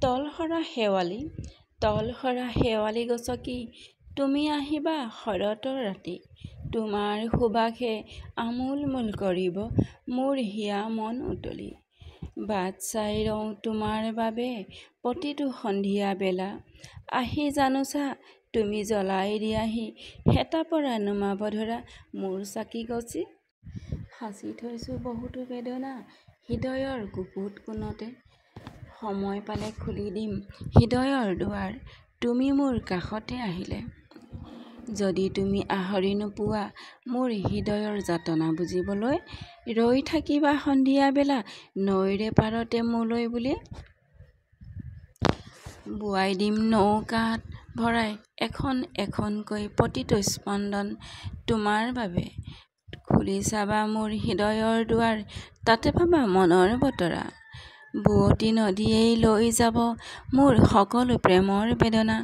তলসৰা শেৱালি গছকি তুমি আহিবা শৰতৰ ৰাতি। তোমাৰ সুবাসে আমোলমোল কৰিব মোৰ হিয়া মন উতলি। বাট চাই ৰওঁ তোমাৰ বাবে প্ৰতিটো সন্ধিয়া বেলা। আহি জানোচা তুমি জ্বলাই দিয়াহি হেতা পৰা নুমাব ধৰা মোৰ চাকি গছি। সাঁচি থৈছোঁ বহুতো বেদনা হৃদয়ৰ গুপুত কোণতে। সময় পালে খুলি দিম হৃদয়ৰ দুৱাৰ তুমি মোৰ কাষতে আহিলে। যদি তুমি আহৰি নোপোৱা মোৰ হৃদয়ৰ যাতনা বুজিবলৈ, ৰৈ থাকিবা সন্ধিয়া বেলা নৈৰে পাৰতে মোলৈ বুলি। বোৱাই দিম নৌকাত ভৰাই এখন এখনকৈ প্ৰতিটো স্পন্দন তোমাৰ বাবে। খুলি চাবা মোৰ হৃদয়ৰ দুৱাৰ তাতে পাবা মনৰ বতৰা। বুৱতী নদীয়েই লৈ যাব মোৰ সকলো প্ৰেমৰ বেদনা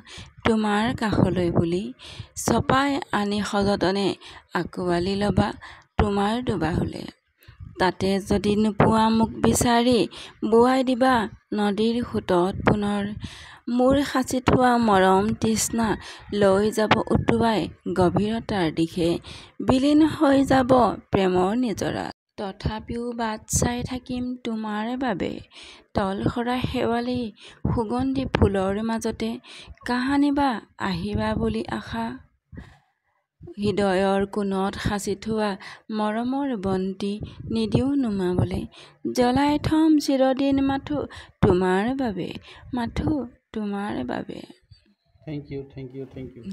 তোমাৰ কাষলৈ বুলি। চপাই আনি সযতনে আঁকোৱালি ল'বা তোমাৰ দুবাহুলে। তাতে যদি নোপোৱা মোক বিচাৰি বোৱাই দিবা নদীৰ সোঁতত পুনৰ। মোৰ সাঁচি থোৱা মৰম তৃষ্ণা লৈ যাব উটুৱাই গভীৰতাৰ দিশে। বিলীন হৈ যাব প্ৰেমৰ নিজৰাত। তথাপিও বাট চাই থাকিম তোমাৰ বাবে। তলসৰা শেৱালি সুগন্ধি ফুলৰ মাজতে কাহানি বা আহিবা বুলি আশা। হৃদয়ৰ কোণত সাঁচি থোৱা মৰমৰ বন্তি নিদিওঁ নুমাবলৈ। জ্বলাই থ'ম চিৰদিন মাথো তোমাৰ বাবে, মাথো তোমাৰ বাবে। Thank you.